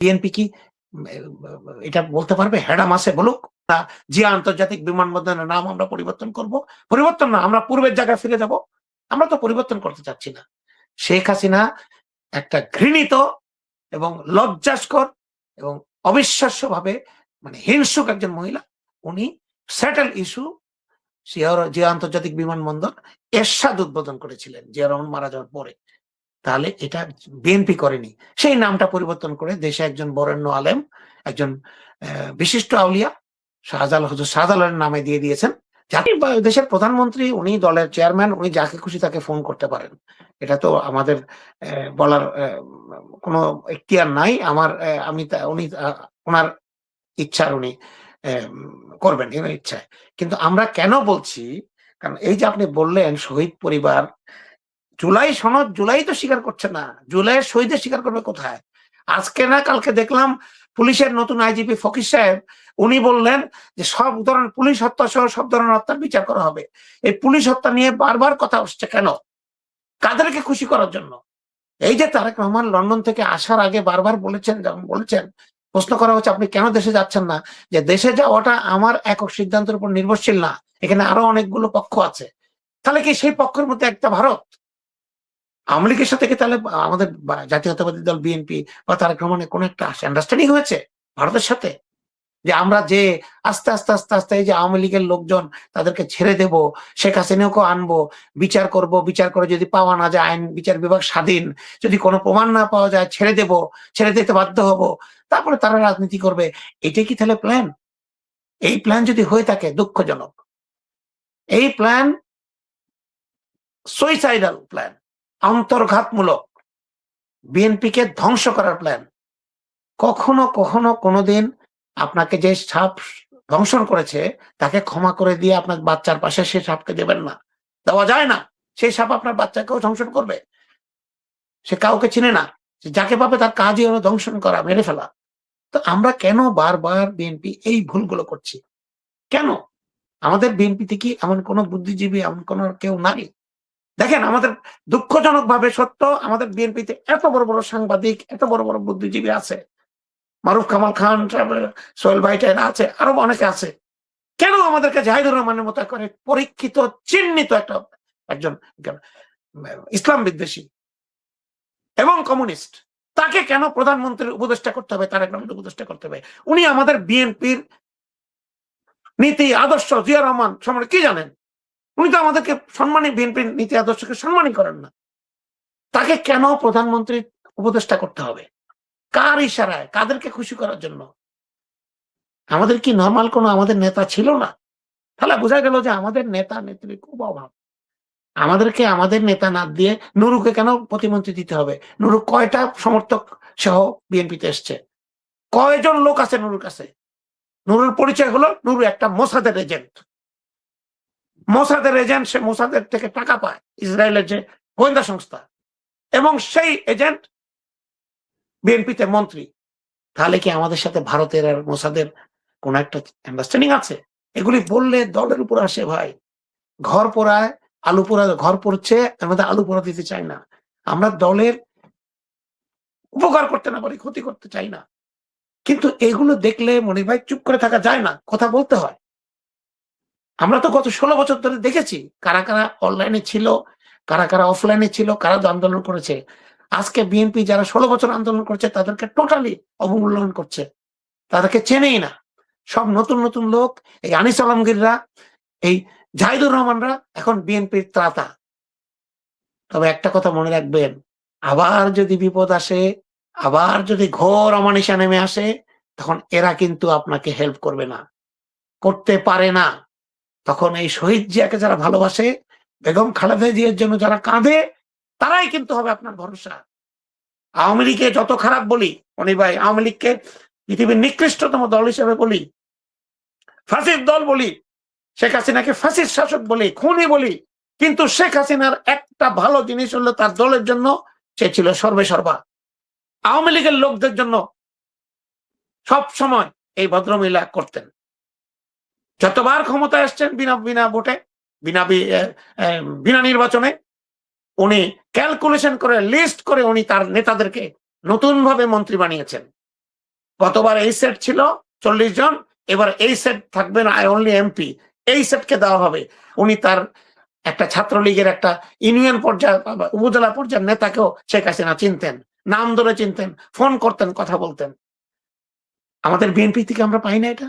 BNP কি এটা বলতে পারবে? হ্যাডাম আছে বলুক, জিয়া আন্তর্জাতিক বিমানবন্দরের নাম আমরা পরিবর্তন করব। পরিবর্তন না, আমরা পূর্বের জায়গায় ফিরে যাব। আমরা তো পরিবর্তন করতে চাচ্ছি না। শেখ হাসিনা একটা ঘৃণিত এবং লজ্জাস্কর এবং অবিশ্বাস্যভাবে হিংসুক একজন মহিলা। উনি সেটেল ইস্যু জিয়া আন্তর্জাতিক বিমানবন্দর এরশাদ উদ্বোধন করেছিলেন জিয়া রহমান মারা যাওয়ার পরে। তাহলে এটা বিএনপি করেনি। সেই নামটা পরিবর্তন করে দেশে একজন বরেণ্য আলেম, একজন বিশিষ্ট আউলিয়া হুজুর শাহজালালের নামে দিয়ে দিয়েছেন। দেশের প্রধানমন্ত্রী, উনি দলের চেয়ারম্যান, উনি যাকে খুশি তাকে ফোন করতে পারেন। এটা তো আমাদের বলার কোনো এখতিয়ার নাই। উনি ওনার ইচ্ছার উনি করবেন ইচ্ছায়। কিন্তু আমরা কেন বলছি, কারণ এই যে আপনি বললেন শহীদ পরিবার, জুলাই সনদ, জুলাই তো স্বীকার করছে না। জুলাইয়ের শহীদের স্বীকার করবে কোথায়? আজকে না কালকে দেখলাম পুলিশের নতুন আইজিপি ফকির সাহেব, উনি বললেন যে সব ধরনের পুলিশ হত্যা সহ সব ধরনের হত্যার বিচার করা হবে। এই পুলিশ হত্যা নিয়ে বারবার কথা উঠছে কেন? কাদেরকে খুশি করার জন্য? এই যে তারেক রহমান লন্ডন থেকে আসার আগে বারবার বলেছেন, যেমন বলেছেন, প্রশ্ন করা হচ্ছে আপনি কেন দেশে যাচ্ছেন না, যে দেশে যাওয়াটা আমার একক সিদ্ধান্তের উপর নির্ভরশীল না, এখানে আরো অনেকগুলো পক্ষ আছে। তাহলে কি সেই পক্ষের মধ্যে একটা ভারত? আওয়ামী লীগের সাথে কি তাহলে আমাদের জাতীয়তাবাদী দল বিএনপি বা তারেক রহমানের কোন একটা আন্ডারস্ট্যান্ডিং হয়েছে ভারতের সাথে, যে আমরা যে আস্তে আস্তে আস্তে আস্তে এই যে আওয়ামী লীগের লোকজন তাদেরকে ছেড়ে দেব, শেখ হাসিনাকে আনবো, বিচার করব, বিচার করে যদি পাওয়া না যায়, আইন বিচার বিভাগ স্বাধীন, যদি কোনো প্রমাণ না পাওয়া যায় ছেড়ে দেব, ছেড়ে দিতে বাধ্য হব, তারপরে তারা রাজনীতি করবে। এটাই কি তাহলে প্ল্যান? এই প্ল্যান যদি হয়ে থাকে দুঃখজনক। এই প্ল্যান সুইসাইডাল প্ল্যান, অন্তর্ঘাতমূলক, বিএনপিকে ধ্বংস করার প্ল্যান। কখনো কখনো কোনোদিন আপনাকে যে সাপ ধ্বংসন করেছে তাকে ক্ষমা করে দিয়ে আপনার বাচ্চার পাশে সে সাপকে দেবেন না, দেওয়া যায় না। সেই সাপ আপনার বাচ্চাকেও ধ্বংসন করবে। সে কাউকে চিনে না, যাকে পাবে তার কাজই হলো ধ্বংসন করা, মেরে ফেলা। তো আমরা কেন বারবার বিএনপি এই ভুলগুলো করছি? কেন? আমাদের বিএনপিতে কি এমন কোন বুদ্ধিজীবী, এমন কোন কেউ নাই? দেখেন, আমাদের দুঃখজনক ভাবে সত্য, আমাদের বিএনপিতে এত বড় বড় সাংবাদিক, এত বড় বড় বুদ্ধিজীবী আছে, মারুফ কামাল খান, সোহেল ভাই টাইরা আছে, আরো অনেকে আছে। কেন আমাদেরকে জাহিদুর রহমানের মতো করে পরীক্ষিত চিহ্নিত একজন ইসলাম বিদ্বেষী এবং কমিউনিস্ট, তাকে কেন প্রধানমন্ত্রীর উপদেষ্টা করতে হবে, তারেক রহমানের উপদেষ্টা করতে হবে? উনি আমাদের বিএনপির নীতি আদর্শ, জিয়া রহমান সম্পর্কে কি জানেন? উনি তো আমাদেরকে সম্মানই, বিএনপির নীতি আদর্শকে সম্মানই করেন না। তাকে কেন প্রধানমন্ত্রীর উপদেষ্টা করতে হবে? কার ইশারায়, কাদেরকে খুশি করার জন্য? আমাদের কি নরমাল কোন আমাদের নেতা ছিল না? তাহলে বোঝা গেল যে আমাদের নেতা নেত্রীর খুব অভাব। আমাদেরকে আমাদের নেতা না দিয়ে নুরুকে কেন প্রতিমন্ত্রী দিতে হবে? নুরু কয়টা সমর্থক সহ বিএনপিতে এসছে? কয়জন লোক আছে নুরুর কাছে? নুরুর পরিচয় হলো নুরু একটা মোসাদের এজেন্ট। মোসাদের এজেন্ট, সে মোসাদের থেকে টাকা পায়, ইসরায়েলের যে গোয়েন্দা সংস্থা, এবং সেই এজেন্ট বিএনপিতে মন্ত্রী। তাহলে কি আমাদের সাথে ভারতের আর মোসাদের কোন একটা আন্ডারস্ট্যান্ডিং আছে? এগুলি বললে দলের উপর আসে ভাই। ঘর পোড়ায়, আলু পোড়া, ঘর পড়ছে, আমাদের আলু পোড়া দিতে চাই না। আমরা দলের উপকার করতে না পারি, ক্ষতি করতে চাই না। কিন্তু এগুলো দেখলে মনির ভাই চুপ করে থাকা যায় না, কথা বলতে হয়। আমরা তো গত 16 বছর ধরে দেখেছি কারা কারা অনলাইনে ছিল, কারা কারা অফলাইনে ছিল, কারা আন্দোলন করেছে। আজকে বিএনপি যারা 16 বছর আন্দোলন করছে তাদেরকে টোটালি অবমূল্যায়ন করছে, তাদেরকে চেনেই না। সব নতুন নতুন লোক, এই আনিস আলমগীররা, এই জাহিদুর রহমানরা এখন বিএনপির ত্রাতা। তবে একটা কথা মনে রাখবেন, আবার যদি বিপদ আসে, আবার যদি ঘোর অমানিসা নেমে আসে, তখন এরা কিন্তু আপনাকে হেল্প করবে না, করতে পারে না। তখন এই শহীদ জিয়াকে যারা ভালোবাসে, বেগম খালেদা জিয়ার জন্য যারা কাঁদে, তারাই কিন্তু হবে আপনার ভরসা। আওয়ামী লীগকে যত খারাপ বলি মনির ভাই, আওয়ামী লীগকে পৃথিবীর নিকৃষ্টতম দল হিসেবে বলি, ফাঁসির দল বলি, শেখ হাসিনাকে ফাঁসির শাসক বলি, খুনি বলি, কিন্তু শেখ হাসিনার একটা ভালো জিনিস হলো তার দলের জন্য সে ছিল সর্বে সর্বা। আওয়ামী লীগের লোকদের জন্য সব সময় এই ভদ্রমহিলা করতেন। যতবার ক্ষমতায় আসছেন বিনা বিনা ভোটে, বিনা নির্বাচনে, উনি ক্যালকুলেশন করে, লিস্ট করে উনি তার নেতাদেরকে নতুন ভাবে মন্ত্রী বানিয়েছেন। গতবার এই সেট ছিল 40 জন, এবার এই সেট থাকবে না, অনলি এমপি, এই সেটকে দেওয়া হবে। উনি তার একটা ছাত্রলীগের একটা ইউনিয়ন পর্যায়ে উপজেলা পর্যায়ের নেতাকেও শেখ হাসিনা চিনতেন, নাম ধরে চিনতেন, ফোন করতেন, কথা বলতেন। আমাদের বিএনপি থেকে আমরা পাই না এটা?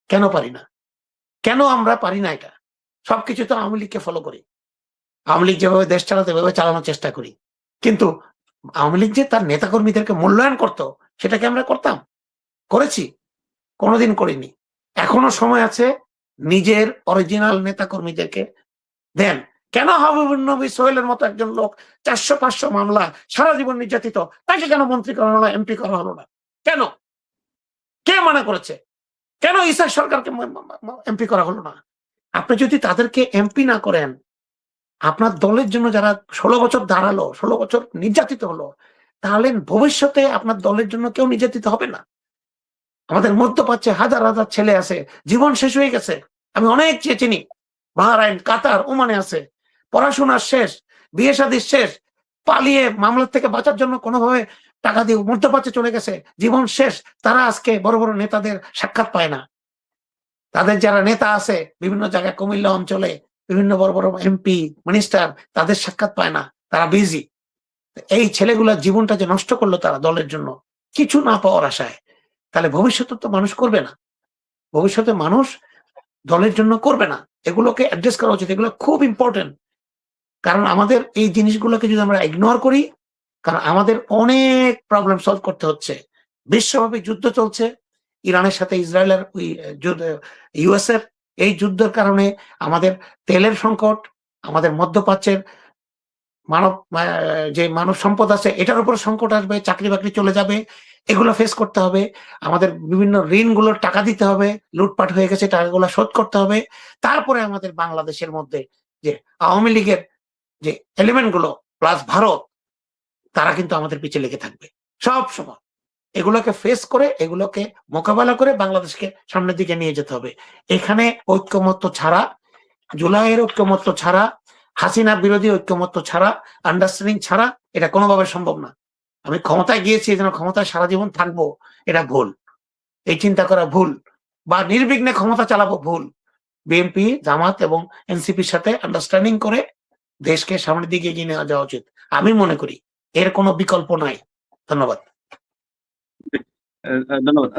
কেন পারি না? কেন আমরা পারি না এটা? সবকিছু তো আওয়ামী লীগকে ফলো করি। আওয়ামী লীগ যেভাবে দেশ চালাতে ওইভাবে চালানোর চেষ্টা করি। কিন্তু আওয়ামী লীগ যে তার নেতাকর্মীদেরকে মূল্যায়ন করতো, সেটা কি আমরা করতাম? করেছি? কোনোদিন করিনি। এখনো সময় আছে, নিজের অরিজিনাল নেতাকর্মীদেরকে দেন। কেন হাবিবুর নবী সোহেলের মতো একজন লোক 400-500 মামলা, সারা জীবন নির্যাতিত, তাকে কেন মন্ত্রী করা হলো, এমপি করা হলো না? কেন? কে মানা করেছে? কেন ইসা সরকারকে এমপি করা হলো না? আপনি যদি তাদেরকে এমপি না করেন, আপনার দলের জন্য যারা 16 বছর দাঁড়ালো, 16 বছর নির্যাতিত হলো, তাহলে ভবিষ্যতে আপনার দলের জন্য কেউ নির্যাতিত হবে না। আমাদের মধ্যপ্রাচ্যে হাজার হাজার ছেলে আছে, জীবন শেষ হয়ে গেছে। আমি অনেক চিনি, বাহরাইন, কাতার, ওমানে আছে, পড়াশোনা শেষ, বিয়ে শাদী শেষ, পালিয়ে মামলার থেকে বাঁচার জন্য কোনোভাবে টাকা দিয়ে মধ্যপ্রাচ্যে চলে গেছে, জীবন শেষ। তারা আজকে বড় বড় নেতাদের সাক্ষাৎ পায় না। তাদের যারা নেতা আছে বিভিন্ন জায়গায়, কুমিল্লা অঞ্চলে বিভিন্ন বড় বড় এমপি, মিনিস্টার, তাদের সাক্ষাৎ পায় না, তারা বিজি। এই ছেলেগুলার জীবনটা যে নষ্ট করলো তারা দলের জন্য, কিছু না পাওয়ার আশায়, তাহলে ভবিষ্যতে তো মানুষ করবে না। ভবিষ্যতে মানুষ দলের জন্য করবে না। এগুলোকে অ্যাড্রেস করা উচিত। এগুলো খুব ইম্পর্টেন্ট। কারণ আমাদের এই জিনিসগুলোকে যদি আমরা ইগনোর করি, কারণ আমাদের অনেক প্রবলেম সলভ করতে হচ্ছে। বিশ্বব্যাপী যুদ্ধ চলছে, ইরানের সাথে ইসরায়েলের ওই ইউএস এর এই যুদ্ধের কারণে আমাদের তেলের সংকট, আমাদের মধ্যপ্রাচ্যের যে মানব সম্পদ আছে এটার উপর সংকট আসবে, চাকরি বাকরি চলে যাবে, এগুলো ফেস করতে হবে। আমাদের বিভিন্ন ঋণগুলোর টাকা দিতে হবে, লুটপাট হয়ে গেছে, টাকাগুলো শোধ করতে হবে। তারপরে আমাদের বাংলাদেশের মধ্যে যে আওয়ামী লীগের যে এলিমেন্ট গুলো প্লাস ভারত, তারা কিন্তু আমাদের পিছিয়ে লেগে থাকবে সব সময়। এগুলোকে ফেস করে, এগুলোকে মোকাবেলা করে বাংলাদেশকে সামনের দিকে নিয়ে যেতে হবে। এখানে ঐক্যমত্য ছাড়া, জুলাইয়ের ঐক্যমত্য ছাড়া, হাসিনা বিরোধী ঐক্যমত্য ছাড়া, আন্ডারস্ট্যান্ডিং ছাড়া এটা কোনোভাবে সম্ভব না। আমি ক্ষমতায় গিয়েছি এই জন্য ক্ষমতায় সারা জীবন থাকবো, এটা ভুল। এই চিন্তা করা ভুল। বা নির্বিঘ্নে ক্ষমতা চালাবো, ভুল। বিএনপি, জামাত এবং এনসিপির সাথে আন্ডারস্ট্যান্ডিং করে দেশকে সামনের দিকে এগিয়ে নেওয়া যাওয়া উচিত, আমি মনে করি। এর কোনো বিকল্প নাই। ধন্যবাদ। ধন্যবাদ।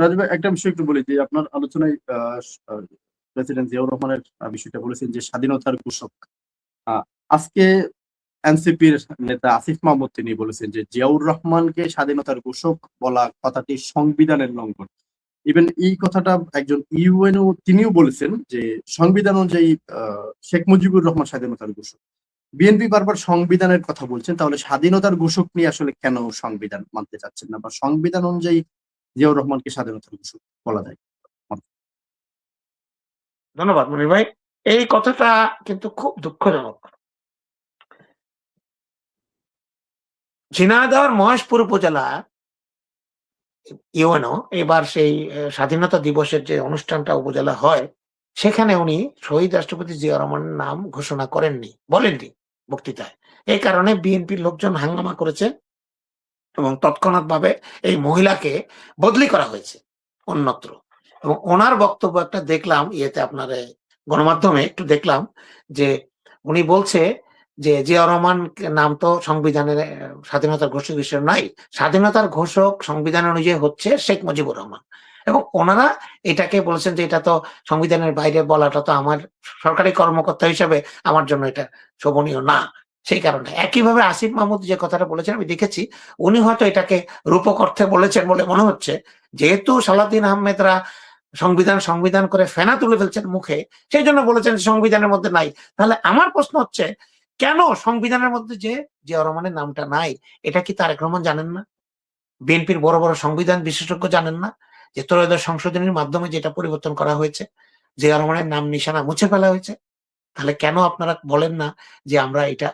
রাজু ভাই, একটা বিষয় একটু বলি যে আপনার আলোচনায় প্রেসিডেন্ট জিয়াউর রহমানের বিষয়টা বলেছেন যে স্বাধীনতার ঘোষক। আজকে এনসিপির নেতা আসিফ মাহমুদ তিনি বলেছেন যে জিয়াউর রহমানকে স্বাধীনতার ঘোষক বলা কথাটি সংবিধানের লঙ্ঘন। ইভেন এই কথাটা একজন ইউএনও তিনিও বলেছেন যে সংবিধান অনুযায়ী শেখ মুজিবুর রহমান স্বাধীনতার ঘোষক। বিএনপি বারবার সংবিধানের কথা বলছেন, তাহলে স্বাধীনতার ঘোষক নিয়ে আসলে কেন সংবিধান মানতে চাচ্ছেন না, বা সংবিধান অনুযায়ী জিয়াউর রহমানকে স্বাধীনতার ঘোষক বলা যায়? ধন্যবাদ মনির ভাই। এই কথাটা কিন্তু খুব দুঃখজনক। ঝিনাইদহের মহেশপুর উপজেলা ইউএনও এবার সেই স্বাধীনতা দিবসের যে অনুষ্ঠানটা উপজেলা হয়, সেখানে উনি শহীদ রাষ্ট্রপতি জিয়া রহমানের নাম ঘোষণা করেননি, বলেননি বক্তৃতায়। এই কারণে বিএনপির লোকজন হাঙ্গামা করেছে এবং তৎক্ষণাৎ ভাবে এই মহিলাকে বদলি করা হয়েছে অন্যত্র। এবং ওনার বক্তব্য একটা দেখলাম ইয়েতে, আপনার গণমাধ্যমে একটু দেখলাম যে উনি বলছে যে জিয়া রহমান নাম তো সংবিধানের স্বাধীনতার ঘোষক হিসেবে নাই, স্বাধীনতার ঘোষক সংবিধান অনুযায়ী হচ্ছে শেখ মুজিবুর রহমান। এবং ওনারা এটাকে বলেছেন যে এটা তো সংবিধানের বাইরে বলাটা তো আমার সরকারি কর্মকর্তা হিসেবে আমার জন্য এটা শোভনীয় না। সেই কারণে একইভাবে আসিফ মাহমুদ যে কথাটা বলেছেন আমি দেখেছি, উনি হয়তো এটাকে রূপক অর্থে বলেছেন বলে মনে হচ্ছে। যেহেতু সালাউদ্দিন আহমেদরা সংবিধান সংবিধান করে ফেনা তুলে ফেলছেন মুখে, সেই জন্য বলেছেন সংবিধানের মধ্যে নাই। তাহলে আমার প্রশ্ন হচ্ছে, কেন সংবিধানের মধ্যে যে জিয়া রহমানের নামটা নাই, এটা কি তারেক রহমান জানেন না? বিএনপির বড় বড় সংবিধান বিশেষজ্ঞ জানেন না যে ত্রয়োদশ সংশোধনীর মাধ্যমে যেটা পরিবর্তন করা হয়েছে, জিয়া রহমানের নাম নিশানা মুছে ফেলা হয়েছে? তাহলে কেন আপনারা বলেন না যে আমরা এটা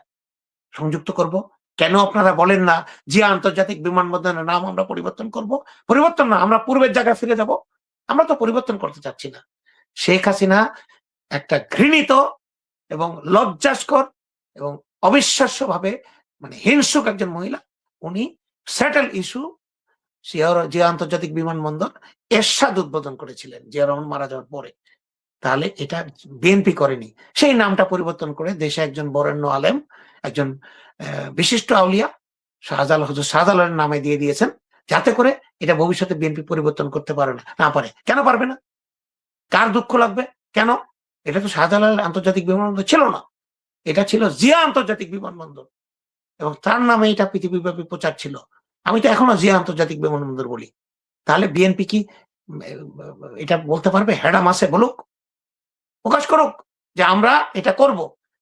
সংযুক্ত করব? কেন আপনারা বলেন না জিয়া আন্তর্জাতিক বিমানবন্দরের নাম আমরা পরিবর্তন করব? পরিবর্তন না, আমরা পূর্বের জায়গায় ফিরে যাব। আমরা তো পরিবর্তন করতে চাচ্ছি না। শেখ হাসিনা একটা ঘৃণিত এবং লজ্জাস্কর এবং অবিশ্বাস্যভাবে হিংস্রক একজন মহিলা। উনি সেটেল ইস্যু জিয়া আন্তর্জাতিক বিমানবন্দর এরশাদ উদ্বোধন করেছিলেন জিয়া রহমান মারা যাওয়ার পরে। তাহলে এটা বিএনপি করেনি। সেই নামটা পরিবর্তন করে দেশে একজন বরেণ্য আলেম, একজন বিশিষ্ট আউলিয়া হুজুর শাহজালালের নামে দিয়ে দিয়েছেন, যাতে করে এটা ভবিষ্যতে বিএনপি পরিবর্তন করতে পারে না পারে। কেন পারবে না? কার দুঃখ লাগবে? কেন? এটা তো শাহজালাল আন্তর্জাতিক বিমানবন্দর ছিল না, এটা ছিল জিয়া আন্তর্জাতিক বিমানবন্দর, এবং তার নামে এটা পৃথিবীব্যাপী প্রচার ছিল। আমি তো এখনো জিয়া আন্তর্জাতিক বিমানবন্দর বলি। তাহলে বিএনপি কি এটা বলতে পারবে? হেডা মাসে বলুক, প্রকাশ করুক যে আমরা এটা করব।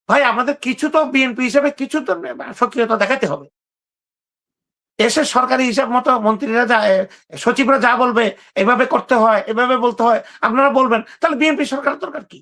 ভাই, আমাদের কিছু তো বিএনপি হিসেবে কিছু তো সক্রিয়তা দেখাতে হবে। এসে সরকারি হিসাব মতো মন্ত্রীরা সচিবরা যা বলবে এভাবে করতে হয়, এভাবে বলতে হয়, আপনারা বলবেন, তাহলে বিএনপি সরকারের দরকার কি?